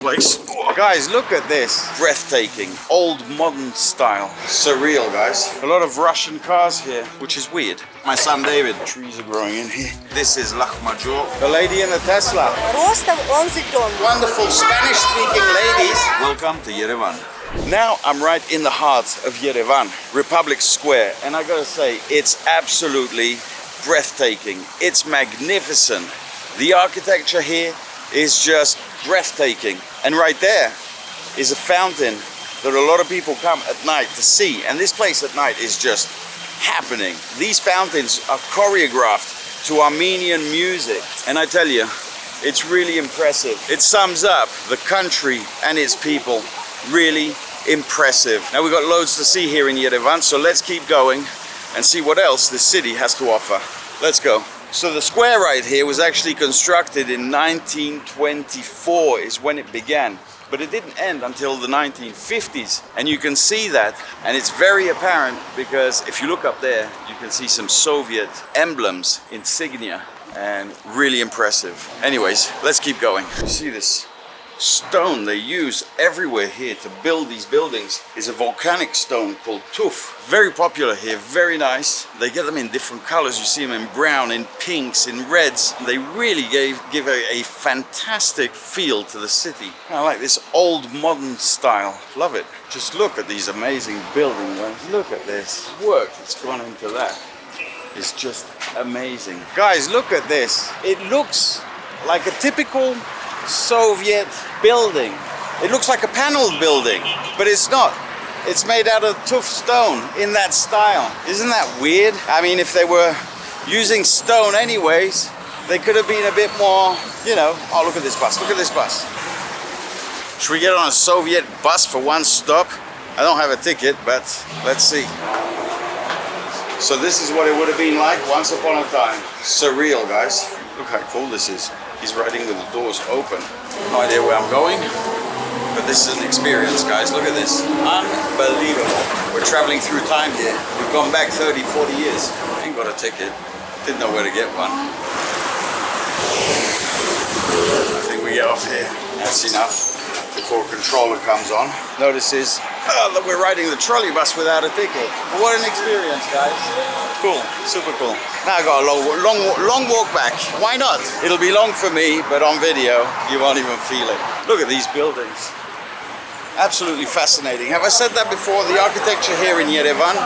Place. Guys, look at this. Breathtaking, old modern style. Surreal, guys. A lot of Russian cars here, which is weird. My son David, trees are growing in here. This is Lahmajor, the lady in the Tesla. Wonderful Spanish-speaking ladies. Welcome to Yerevan. Now I'm right in the heart of Yerevan, Republic Square, and I gotta say, it's absolutely breathtaking. It's magnificent. The architecture here is just breathtaking. And right there is a fountain that a lot of people come at night to see. And this place at night is just happening. These fountains are choreographed to Armenian music. And I tell you, it's really impressive. It sums up the country and its people. Really impressive. Now we've got loads to see here in Yerevan, so let's keep going and see what else the city has to offer. Let's go. So the square right here was actually constructed in 1924 is when it began, but it didn't end until the 1950s, and you can see that, and it's very apparent because if you look up there you can see some Soviet emblems, insignia, and really impressive. Anyways, let's keep going. You see this stone they use everywhere here to build these buildings is a volcanic stone called tuf. Very popular here, very nice. They get them in different colors. You see them in brown, in pinks, in reds. They really give a fantastic feel to the city. I like this old modern style. Love it. Just look at these amazing buildings, guys. Look at this work that's gone into that. It's just amazing. Guys, look at this. It looks like a typical Soviet building. It looks like a paneled building, but it's not. It's made out of tough stone in that style. Isn't that weird? I mean, if they were using stone anyways, they could have been a bit more, you know. Oh, look at this bus. Look at this bus. Should we get on a Soviet bus for one stop? I don't have a ticket, but let's see. So this is what it would have been like once upon a time. Surreal, guys. Look how cool this is. He's riding with the doors open. No idea where I'm going, but this is an experience, guys. Look at this. Unbelievable. We're traveling through time here. We've gone back 30, 40 years. Ain't got a ticket. Didn't know where to get one. I think we get off here. That's enough before controller comes on. Notices that we're riding the trolleybus without a ticket. What an experience, guys. Cool, super cool. Now I got a long walk back. Why not? It'll be long for me, but on video, you won't even feel it. Look at these buildings. Absolutely fascinating. Have I said that before? The architecture here in Yerevan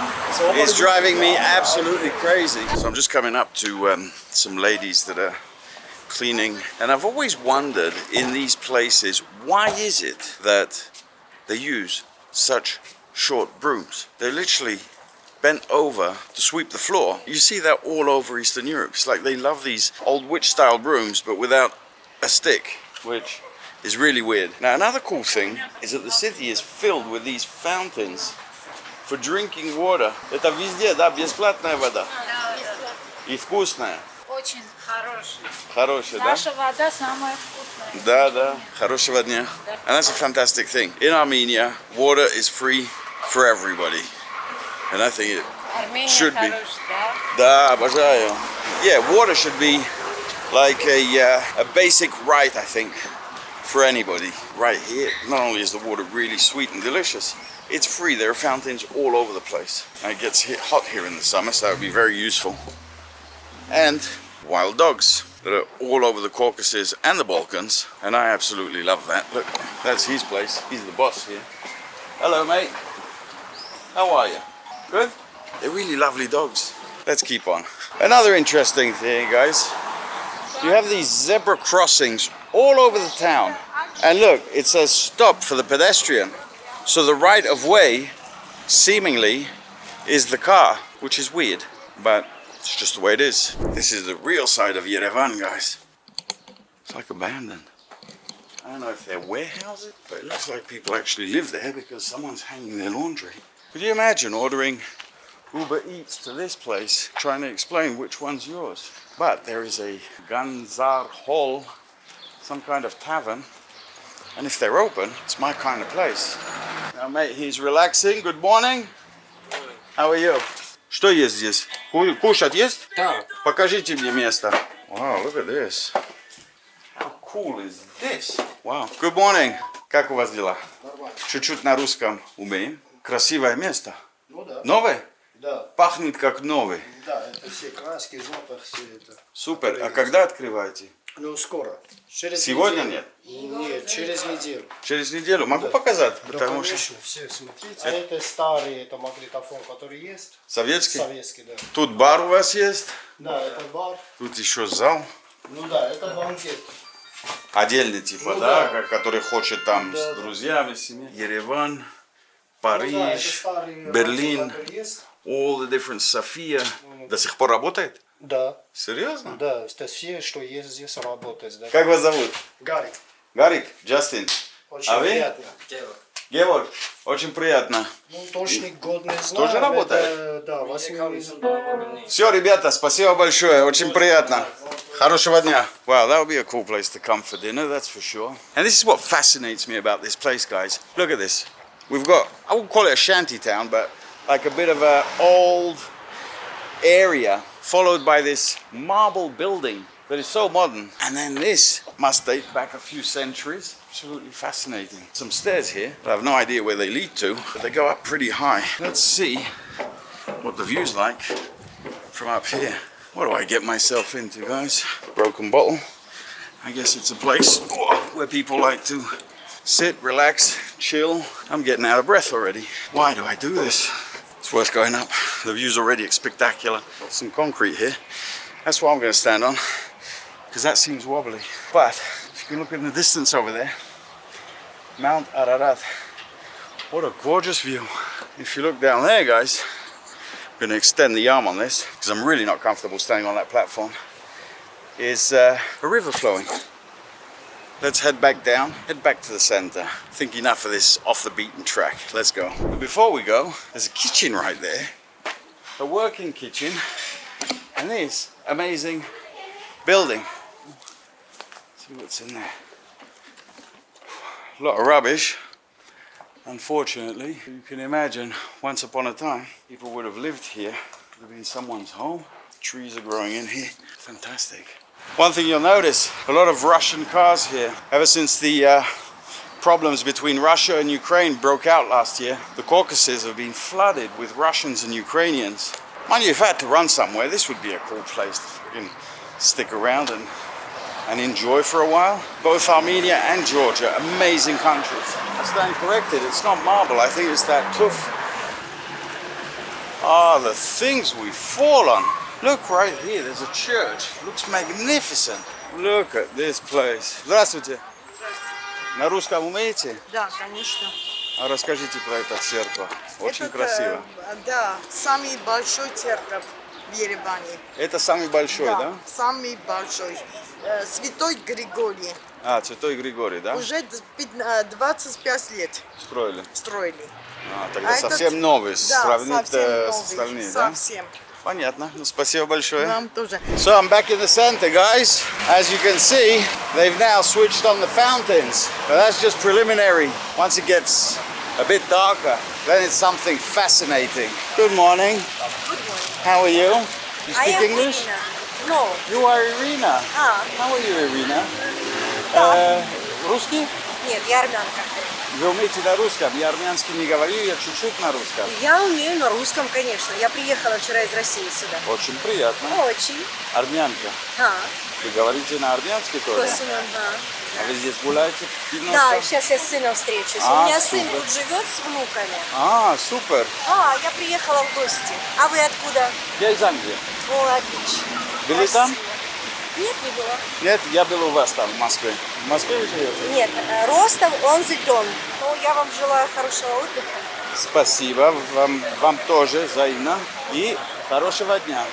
is driving me absolutely crazy. So I'm just coming up to some ladies that are cleaning. And I've always wondered in these places, why is it that they use such short brooms? They're literally bent over to sweep the floor. You see that all over Eastern Europe. It's like they love these old witch-style brooms, but without a stick, which is really weird. Now, another cool thing is that the city is filled with these fountains for drinking water. Это везде, да, бесплатная вода. И вкусная. Очень хорошая. Хорошая, да? Наша вода самая вкусная. Да, да. Хорошего дня. And that's a fantastic thing. In Armenia, water is free for everybody. And I think it Armenia should be. Да, обожаю. Yeah, water should be like a basic right, I think, for anybody. Right here, not only is the water really sweet and delicious, it's free. There are fountains all over the place. And it gets hot here in the summer, so that would be very useful. And wild dogs that are all over the Caucasus and the Balkans, and I absolutely love that. Look, that's his place. He's the boss here. Hello, mate. How are you? Good? They're really lovely dogs. Let's keep on. Another interesting thing, guys. You have these zebra crossings all over the town. And look, it says stop for the pedestrian. So the right of way, seemingly, is the car, which is weird. But it's just the way it is. This is the real side of Yerevan, guys. It's like abandoned. I don't know if they're warehouses, but it looks like people actually live there because someone's hanging their laundry. Could you imagine ordering Uber Eats to this place, trying to explain which one's yours? But there is a Ganzar Hall, some kind of tavern, and if they're open, it's my kind of place. Now, mate, he's relaxing. Good morning. How are you? Что есть здесь? Кушать есть? Да. Покажите мне место. Wow, look at this. How cool is this? Wow. Good morning. Как у вас дела? Нормально. Чуть-чуть на русском умеем. Красивое место. Ну да. Новое? Да. Пахнет как новый. Да, это все краски, запах, все это. Супер. А когда открываете? Ну, скоро. Через Сегодня неделю. нет? Нет, через неделю. Через неделю. Могу показать? Да, Потому что конечно, все, смотрите. А это старый, это магнитофон, который есть. советский. Советский, да. Тут бар у вас есть. Да, это бар. Тут еще зал. Ну да, это банкет. Отдельный типа, Ну да, да. который хочет там Да, с да. друзьями, семьей. Ереван, Ну да, это Париж, старый Берлин, радио, который есть. all the different София. До сих пор работает? Да. Серьезно? Да, это все, что есть здесь, работает. Да. Как вас зовут? Гарик. Гарик, Джастин. Очень А вы? приятно. Георг, очень приятно. Ну, точный год не знаю. Тоже работает? Это, да, 8. Все, ребята, спасибо большое, очень приятно. Хорошего дня. Wow, that would be a cool place to come for dinner, that's for sure. And this is what fascinates me about this place, guys. Look at this. We've got, I wouldn't call it a shanty town, but like a bit of a old area followed by this marble building that is so modern. And then this must date back a few centuries. Absolutely fascinating. Some stairs here. I have no idea where they lead to, but they go up pretty high. Let's see what the view's like from up here. What do I get myself into, guys? Broken bottle. I guess it's a place where people like to sit, relax, chill. I'm getting out of breath already. Why do I do this? It's worth going up. The view's already spectacular. Some concrete here. That's what I'm going to stand on, because that seems wobbly. But if you can look in the distance over there, Mount Ararat. What a gorgeous view. If you look down there, guys, I'm going to extend the arm on this, because I'm really not comfortable standing on that platform, is a river flowing. Let's head back down, head back to the center. I think enough of this off the beaten track. Let's go. But before we go, there's a kitchen right there. A working kitchen. And this amazing building. Let's see what's in there. A lot of rubbish. Unfortunately, you can imagine, once upon a time, people would have lived here. It would have been someone's home. Trees are growing in here. Fantastic. One thing you'll notice, a lot of Russian cars here. Ever since the problems between Russia and Ukraine broke out last year, the Caucasus have been flooded with Russians and Ukrainians. Mind you, if I had to run somewhere, this would be a cool place to fucking stick around and enjoy for a while. Both Armenia and Georgia, amazing countries. I stand corrected, it's not marble, I think it's that tuff. Ah, the things we fall on. Look right here, there's a church. Looks magnificent. Look at this place. Здравствуйте. На русском умеете? Да, конечно. А расскажите про эту церковь. Очень красиво. Да, самый большой церковь в Ереване. Это самый большой, да? Самый большой. Святой Григорий. А, Святой Григорий, да? Уже 25 лет Строили. строили. А, тогда совсем новый, Да, сравнить совсем с новый, остальными, да? совсем. Понятно. Ну, спасибо большое. Вам тоже. So I'm back in the center, guys. As you can see, they've now switched on the fountains. But that's just preliminary. Once it gets a bit darker, then it's something fascinating. Good morning. Good morning. How are you? You I speak am English? Irina. No. You are Irina. How are you, Irina? Русский? Нет, я армянка. Вы умеете на русском? Я армянский не говорю, я чуть-чуть на русском. Я умею на русском, конечно. Я приехала вчера из России сюда. Очень приятно. Очень. Армянка. Вы говорите на армянский тоже? А вы здесь гуляете? Да, сейчас я с сыном встречусь. У меня сын тут живет с внуками. А, супер. Я приехала в гости. А вы откуда? Я из Англии. О, отлично. Были там? Нет, не было. Нет, я был у вас там, в Москве. В Москве вы живете? Нет, Ростов, он Зитон. Ну, я вам желаю хорошего отдыха. Спасибо, вам тоже взаимно. И хорошего дня.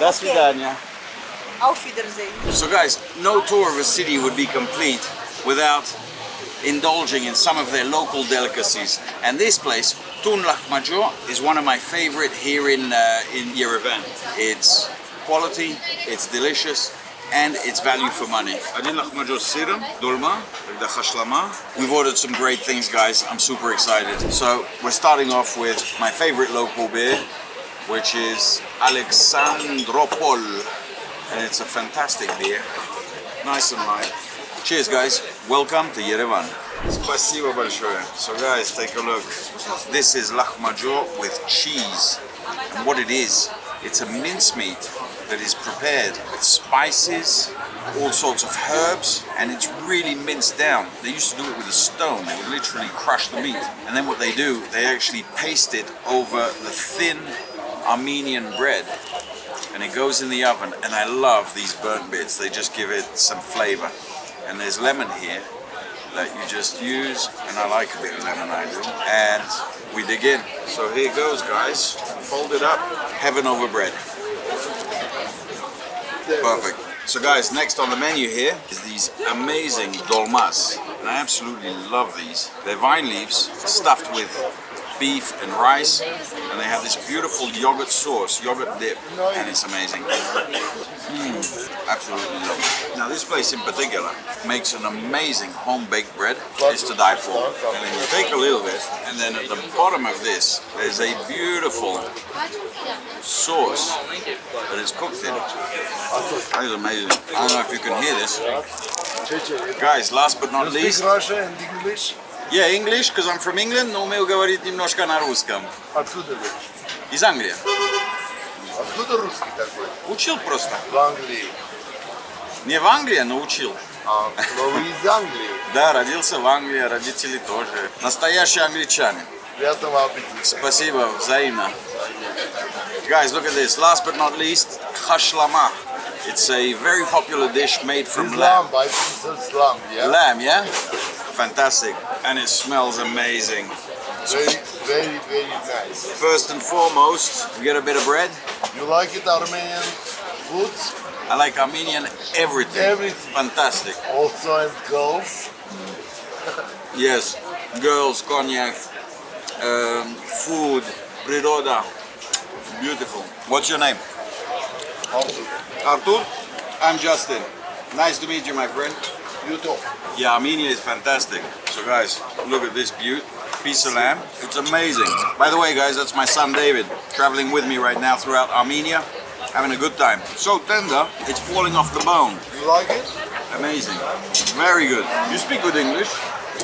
До свидания. Auf Wiedersehen. So guys, no tour of a city would be complete without indulging in some of their local delicacies. And this place, Tun Lahmacun, is one of my favorite here in Yerevan. It's quality, it's delicious, and it's value for money. Один lahmacun с сыром, Dolma, тогда хашлама. We've ordered some great things, guys. I'm super excited. So we're starting off with my favorite local beer, which is Alexandropol. And it's a fantastic beer, nice and light. Cheers, guys. Welcome to Yerevan. Спасибо большое. So, guys, take a look. This is lahmacun with cheese. And what it is, it's a mincemeat that is prepared with spices, all sorts of herbs, and it's really minced down. They used to do it with a stone. They would literally crush the meat. And then what they do, they actually paste it over the thin Armenian bread. And it goes in the oven, and I love these burnt bits. They just give it some flavor. And there's lemon here that you just use, and I like a bit of lemon, I do. And we dig in. So here goes, guys. Fold it up, heaven over bread. Perfect. So guys, next on the menu here is these amazing dolmas. And I absolutely love these. They're vine leaves stuffed with beef and rice, and they have this beautiful yogurt sauce, yogurt dip, and it's amazing. Absolutely love it. Now this place in particular makes an amazing home-baked bread. It's to die for. And then you take a little bit, and then at the bottom of this, there's a beautiful sauce that is cooked in. That is amazing. I don't know if you can hear this. Guys, last but not least, Russian and English. yeah, English, because I'm from England, но умею говорить немножко на русском. Откуда вы? Из Англии. Откуда русский такой? Учил просто. В Англии. Не в Англии, но учил. Но вы из Англии. Да, родился в Англии, родители тоже. Настоящие англичане. Приятного аппетита. Спасибо, взаимно. Guys, look at this. Last but not least, hashlama. It's a very popular dish made from lamb. Lamb, I think it's lamb, yeah? Lamb, yeah? Fantastic. And it smells amazing. Very, very, very nice. First and foremost, we get a bit of bread. You like it, Armenian food? I like Armenian everything. Everything. Fantastic. Also and girls? Yes, girls, cognac, food, priroda. Beautiful. What's your name? Artur? I'm Justin. Nice to meet you, my friend. You too. Yeah, Armenia is fantastic. So guys, look at this piece of lamb. It's amazing. By the way, guys, that's my son David, traveling with me right now throughout Armenia, having a good time. So tender, it's falling off the bone. You like it? Amazing. Very good. You speak good English.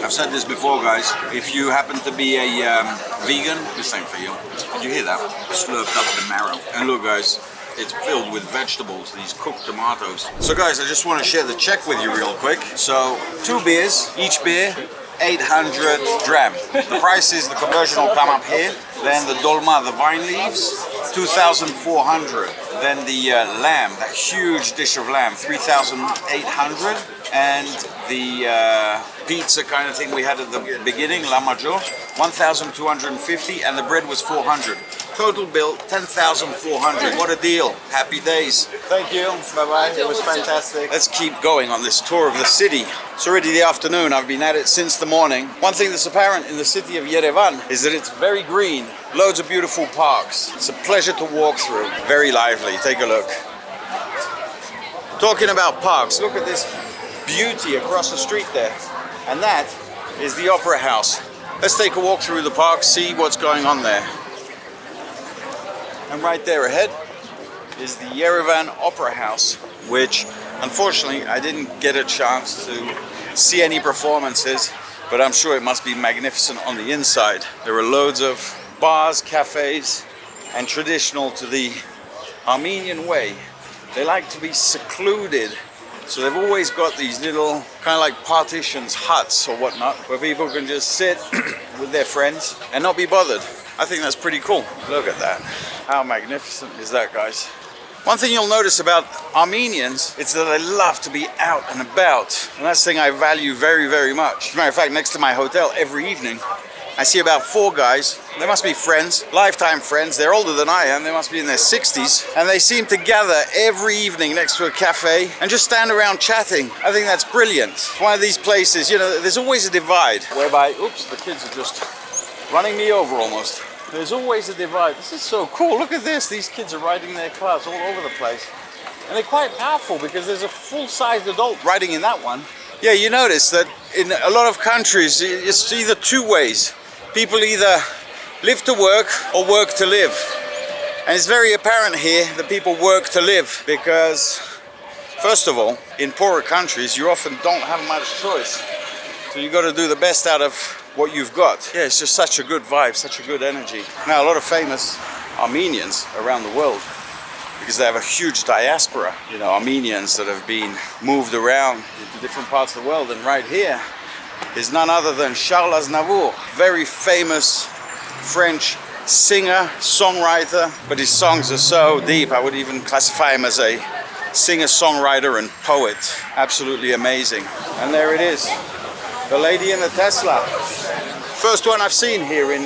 I've said this before, guys. If you happen to be a vegan, the same for you. Did you hear that? Slurped up the marrow. And look, guys, it's filled with vegetables, these cooked tomatoes. So guys, I just want to share the check with you real quick. So 2 beers, each beer 800 dram. The prices, the conversion will come up here. Then the dolma, the vine leaves, 2,400. Then the lamb, that huge dish of lamb, 3,800. And the pizza kind of thing we had at the beginning, lahmacun, 1,250, and the bread was 400. Total bill, 10,400. What a deal. Happy days. Thank you. Bye-bye. It was fantastic. Let's keep going on this tour of the city. It's already the afternoon. I've been at it since the morning. One thing that's apparent in the city of Yerevan is that it's very green. Loads of beautiful parks. It's a pleasure to walk through. Very lively. Take a look. Talking about parks, look at this beauty across the street there. And that is the Opera House. Let's take a walk through the park, see what's going on there. And right there ahead is the Yerevan Opera House, which unfortunately I didn't get a chance to see any performances, but I'm sure it must be magnificent on the inside. There are loads of bars, cafes, and traditional to the Armenian way, they like to be secluded. So they've always got these little kind of like partitions, huts or whatnot, where people can just sit with their friends and not be bothered. I think that's pretty cool. Look at that. How magnificent is that, guys? One thing you'll notice about Armenians is that they love to be out and about. And that's the thing I value very, very much. As a matter of fact, next to my hotel every evening, I see about 4 guys. They must be friends, lifetime friends. They're older than I am. They must be in their 60s. And they seem to gather every evening next to a cafe and just stand around chatting. I think that's brilliant. One of these places, you know, there's always a divide whereby, oops, the kids are just running me over almost. There's always a divide. This is so cool. Look at this. These kids are riding their cars all over the place. And they're quite powerful because there's a full-sized adult riding in that one. Yeah, you notice that in a lot of countries, it's either 2 ways. People either live to work or work to live. And it's very apparent here that people work to live because First of all, in poorer countries, you often don't have much choice. So you got to do the best out of what you've got. Yeah, it's just such a good vibe, such a good energy. Now, a lot of famous Armenians around the world, because they have a huge diaspora, you know, Armenians that have been moved around into different parts of the world. And right here is none other than Charles Aznavour, very famous French singer, songwriter, but his songs are so deep. I would even classify him as a singer, songwriter and poet. Absolutely amazing. And there it is, the lady in the Tesla. First one I've seen here in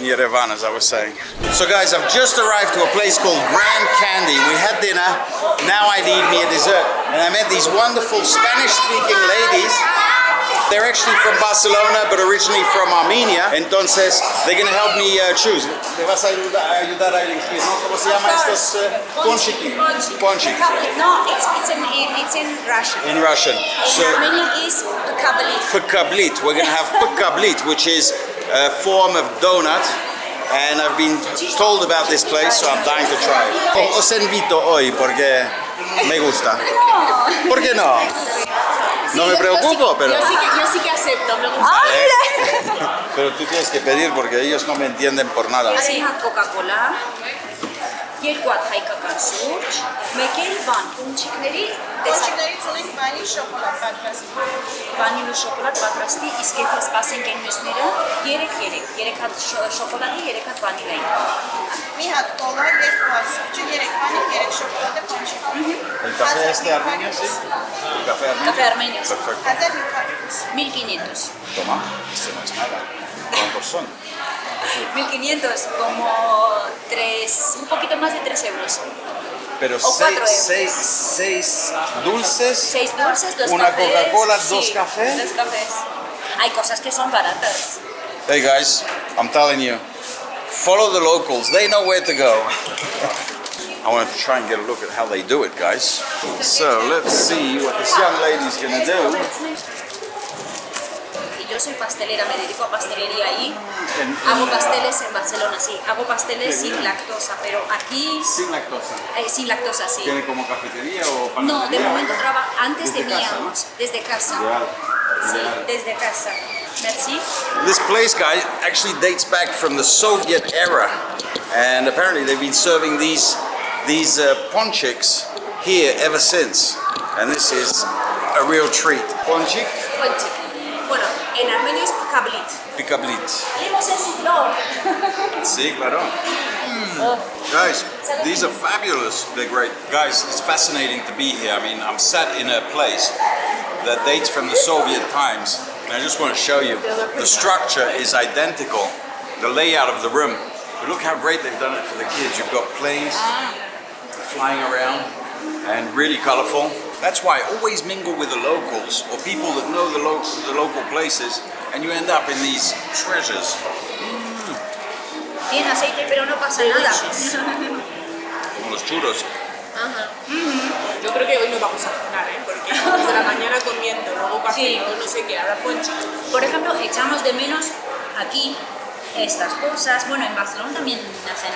Yerevan, as I was saying. So guys, I've just arrived to a place called Grand Candy. We had dinner, now I need me a dessert. And I met these wonderful Spanish-speaking ladies. They're actually from Barcelona, but originally from Armenia. Entonces, they're gonna help me choose. Me vas a ayudar a elegir, ¿no? ¿Cómo se llama estos? Ponchiki. Ponchik. No, it's in Russian. In Russian. In Armenian is kablit. Pukablit. We're gonna have pukablit, which is a form of donut. And I've been told about this place, so I'm dying to try it. Os invito hoy porque me gusta. ¿Por qué no? No me preocupo, pero... Yo sí que acepto, me gusta. Pero tú tienes que pedir porque ellos no me entienden por nada. Así Coca-Cola. Երկուատ հայկական սուրճ, մեկ էլ բան, փունչիկների Փունչիկներից ունենք վանիլ շոկոլադ պատրաստի։ վանիլ ու շոկոլադ պատրաստի, իսկ եթե սպասենք այն մյուսները, 3 հատ շոկոլադի, 3 հատ վանիլային։ Մի հատ կոլա, 2 հատ սուրճ, 3 վանիլ, 3 շոկոլադ, փունչիկ։ ¿El café este armenio, sí? ¿El café armenio? Café armenio. Perfecto. 1500. Toma, este no es nada. ¿Cuántos son? 1500, como 3, un poquito más de 3 euros. Pero O 4 euros. 6 dulces, 6 dulces, 2 una cafés. Coca-Cola, Sí, 2 cafés. 2 cafés. Hay cosas que son baratas. Hey guys, I'm telling you, follow the locals. They know where to go. I want to try and get a look at how they do it, guys. So let's see what this young lady's gonna do. Yo soy pastelera, me dedico a pastelería ahí. Hago pasteles en Barcelona, sí. Hago pasteles sin lactosa, pero aquí... Sin lactosa. Sin lactosa, sí. ¿Tiene como cafetería o panadería? No, de momento trabajo. Antes Desde casa, teníamos, desde casa. Ideal. Sí, Ideal. desde casa. Merci. This place, guys, actually dates back from the Soviet era, and apparently they've been serving these ponchiks here ever since. And this is a real treat. Ponchik, Ponchik. Bueno, en armenio es kablit. pikablit. Tenemos el flor. Sí, claro. Guys, these are fabulous. They're great. Guys, it's fascinating to be here. I mean, I'm sat in a place that dates from the Soviet times. And I just want to show you, the structure is identical. The layout of the room. But look how great they've done it for the kids. You've got planes flying around and really colorful. That's why I always mingle with the locals or people that know the local places, and you end up in these treasures. Tiene aceite, pero no pasa nada. Como los churros. Yo creo que hoy nos vamos a cenar, porque desde la mañana comiendo, luego café, Sí. luego no sé qué, ahora poncho. Por ejemplo, echamos de menos aquí estas cosas. Bueno, en Barcelona también hacen,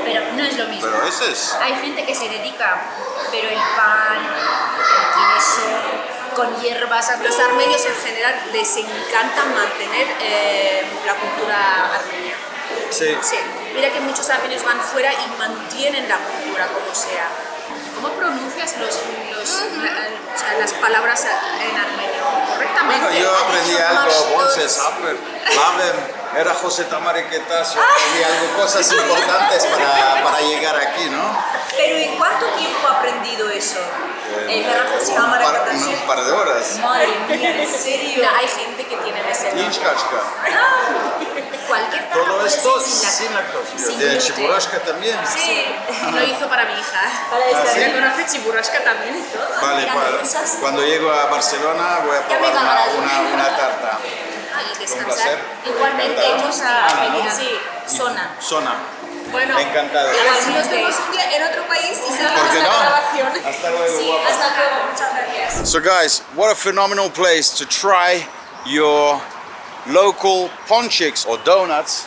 pero no es lo mismo. Pero ese es... Hay gente que se dedica, pero el pan, el queso, con hierbas. A los armenios en general les encanta mantener la cultura armenia. Sí. Sí, mira que muchos armenios van fuera y mantienen la cultura como sea. ¿Cómo pronuncias las palabras en armenio correctamente? Bueno, yo aprendí algo, Bonces, era José Tamarequetas, yo aprendí algo, cosas importantes para llegar aquí, ¿no? Pero ¿en cuánto tiempo ha aprendido eso? Un par de horas. Madre mía, ¿en serio? Hay gente que tiene ese don. Inchkachka. Cualquier cosa Todo puede esto ser sin lactosa. sin De gluten. chipurashka también. Sí, lo hizo para mi hija. Para esta ¿sí? Ella conoce chiburrasca también y todo. Vale, cuando llego a Barcelona voy a probar una tarta. Ay, Un descansar. placer. Igualmente Encantado. hemos a pedir, ¿no? sí, zona. Zona. Bueno, Encantado. a ver si nos vemos un día en otro país y ¿Por seguimos qué la no? grabación. Hasta luego, Sí, guapa. hasta luego, muchas gracias. So guys, what a phenomenal place to try your local ponchiks or donuts.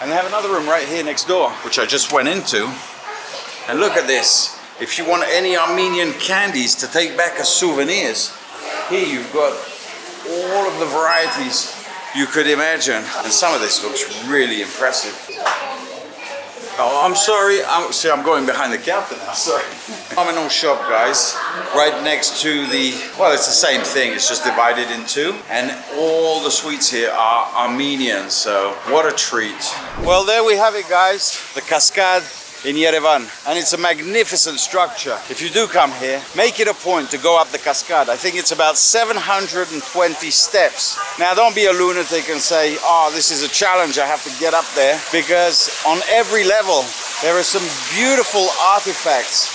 And they have another room right here next door, which I just went into. And look at this. If you want any Armenian candies to take back as souvenirs, here you've got all of the varieties you could imagine. And some of this looks really impressive. Oh, I'm sorry. I'm going behind the counter now. Sorry. Phenomenal shop, guys. Right next to the, well, it's the same thing. It's just divided in two. And all the sweets here are Armenian. So what a treat. Well, there we have it, guys. The Cascade in Yerevan, and it's a magnificent structure. If you do come here, make it a point to go up the Cascade. I think it's about 720 steps. Now, don't be a lunatic and say, oh, this is a challenge, I have to get up there, because on every level there are some beautiful artifacts,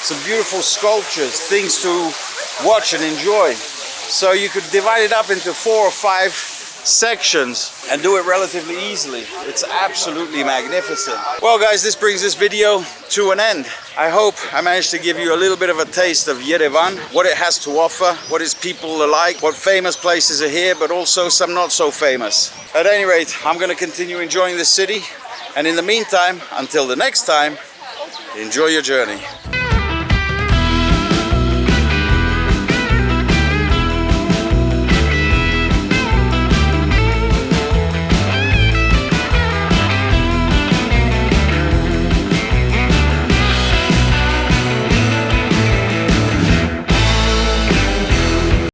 some beautiful sculptures, things to watch and enjoy. So you could divide it up into 4 or 5 sections and do it relatively easily. It's absolutely magnificent. Well, guys, this brings this video to an end. I hope I managed to give you a little bit of a taste of Yerevan, what it has to offer, what its people are like, what famous places are here, but also some not so famous. At any rate, I'm going to continue enjoying this city, and in the meantime, until the next time, enjoy your journey.